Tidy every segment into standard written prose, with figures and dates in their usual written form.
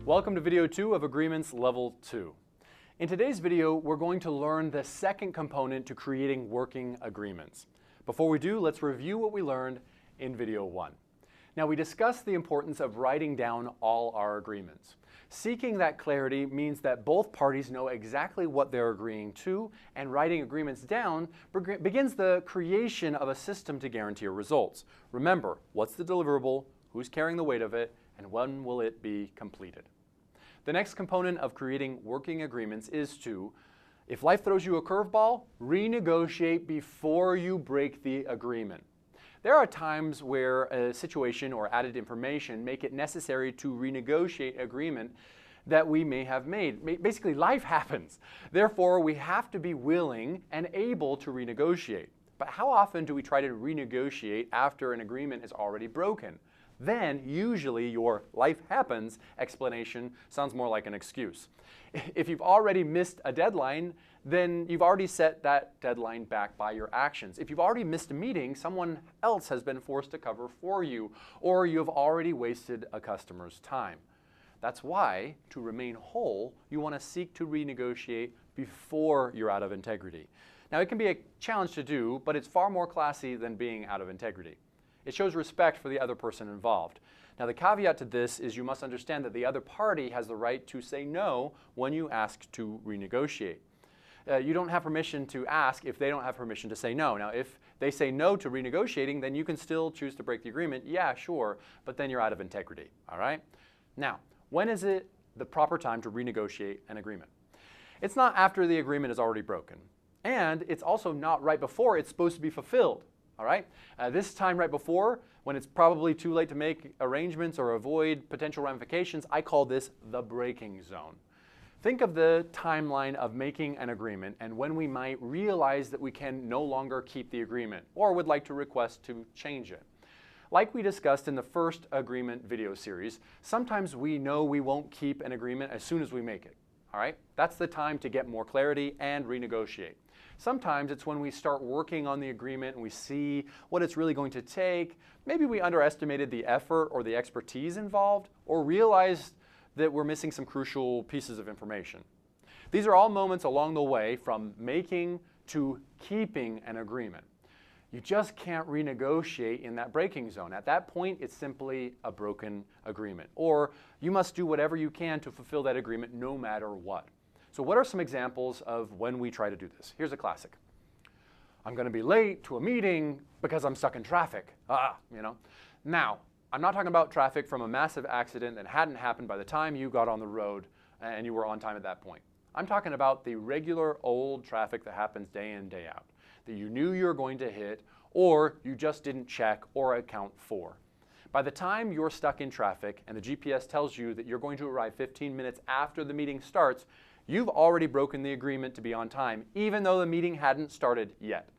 Welcome to video 2 of Agreements Level 2. In today's video, we're going to learn the second component to creating working agreements. Before we do, let's review what we learned in video 1. Now, we discussed the importance of writing down all our agreements. Seeking that clarity means that both parties know exactly what they're agreeing to, and writing agreements down begins the creation of a system to guarantee results. Remember, what's the deliverable, who's carrying the weight of it, and when will it be completed? The next component of creating working agreements is to, if life throws you a curveball, renegotiate before you break the agreement. There are times where a situation or added information make it necessary to renegotiate agreement that we may have made. Basically, life happens. Therefore, we have to be willing and able to renegotiate. But how often do we try to renegotiate after an agreement is already broken? Then, usually, your life happens explanation sounds more like an excuse. If you've already missed a deadline, then you've already set that deadline back by your actions. If you've already missed a meeting, someone else has been forced to cover for you, or you've already wasted a customer's time. That's why, to remain whole, you want to seek to renegotiate before you're out of integrity. Now, it can be a challenge to do, but it's far more classy than being out of integrity. It shows respect for the other person involved. Now, the caveat to this is you must understand that the other party has the right to say no when you ask to renegotiate. You don't have permission to ask if they don't have permission to say no. Now, if they say no to renegotiating, then you can still choose to break the agreement. Yeah, sure, but then you're out of integrity, all right? Now, when is it the proper time to renegotiate an agreement? It's not after the agreement is already broken, and it's also not right before it's supposed to be fulfilled. All right? This time right before, when it's probably too late to make arrangements or avoid potential ramifications, I call this the breaking zone. Think of the timeline of making an agreement and when we might realize that we can no longer keep the agreement or would like to request to change it. Like we discussed in the first agreement video series, sometimes we know we won't keep an agreement as soon as we make it. All right? That's the time to get more clarity and renegotiate. Sometimes it's when we start working on the agreement and we see what it's really going to take. Maybe we underestimated the effort or the expertise involved, or realized that we're missing some crucial pieces of information. These are all moments along the way from making to keeping an agreement. You just can't renegotiate in that breaking zone. At that point, it's simply a broken agreement. Or you must do whatever you can to fulfill that agreement no matter what. So what are some examples of when we try to do this? Here's a classic. I'm going to be late to a meeting because I'm stuck in traffic. Now, I'm not talking about traffic from a massive accident that hadn't happened by the time you got on the road and you were on time at that point. I'm talking about the regular old traffic that happens day in, day out, that you knew you were going to hit or you just didn't check or account for. By the time you're stuck in traffic and the GPS tells you that you're going to arrive 15 minutes after the meeting starts, you've already broken the agreement to be on time, even though the meeting hadn't started yet.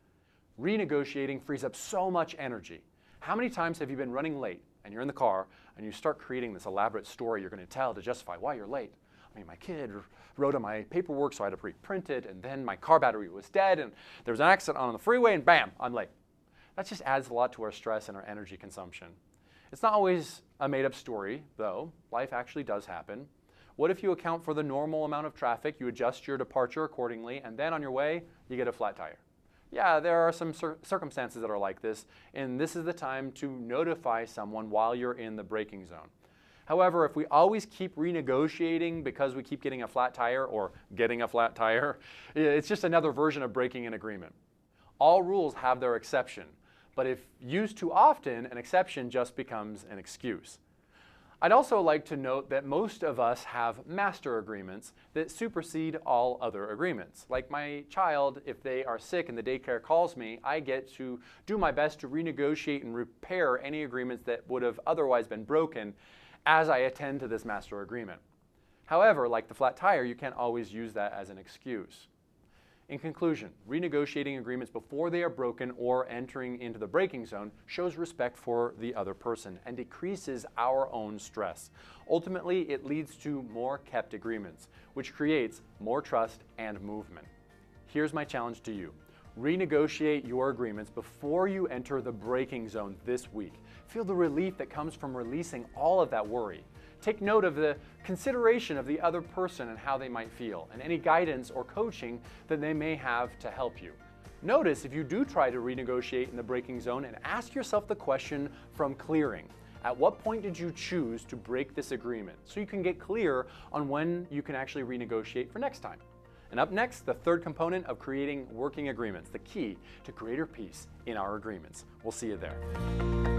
Renegotiating frees up so much energy. How many times have you been running late and you're in the car and you start creating this elaborate story you're going to tell to justify why you're late? I mean, my kid wrote on my paperwork, so I had to pre-print it, and then my car battery was dead, and there was an accident on the freeway, and bam, I'm late. That just adds a lot to our stress and our energy consumption. It's not always a made-up story, though. Life actually does happen. What if you account for the normal amount of traffic, you adjust your departure accordingly, and then on your way, you get a flat tire? Yeah, there are some circumstances that are like this, and this is the time to notify someone while you're in the braking zone. However, if we always keep renegotiating because we keep getting a flat tire or getting a flat tire, it's just another version of breaking an agreement. All rules have their exception, but if used too often, an exception just becomes an excuse. I'd also like to note that most of us have master agreements that supersede all other agreements. Like my child, if they are sick and the daycare calls me, I get to do my best to renegotiate and repair any agreements that would have otherwise been broken as I attend to this master agreement. However, like the flat tire, you can't always use that as an excuse. In conclusion, renegotiating agreements before they are broken or entering into the breaking zone shows respect for the other person and decreases our own stress. Ultimately, it leads to more kept agreements, which creates more trust and movement. Here's my challenge to you. Renegotiate your agreements before you enter the breaking zone this week. Feel the relief that comes from releasing all of that worry. Take note of the consideration of the other person and how they might feel, and any guidance or coaching that they may have to help you. Notice if you do try to renegotiate in the breaking zone, and ask yourself the question from clearing. At what point did you choose to break this agreement? So you can get clear on when you can actually renegotiate for next time. And up next, the third component of creating working agreements, the key to greater peace in our agreements. We'll see you there.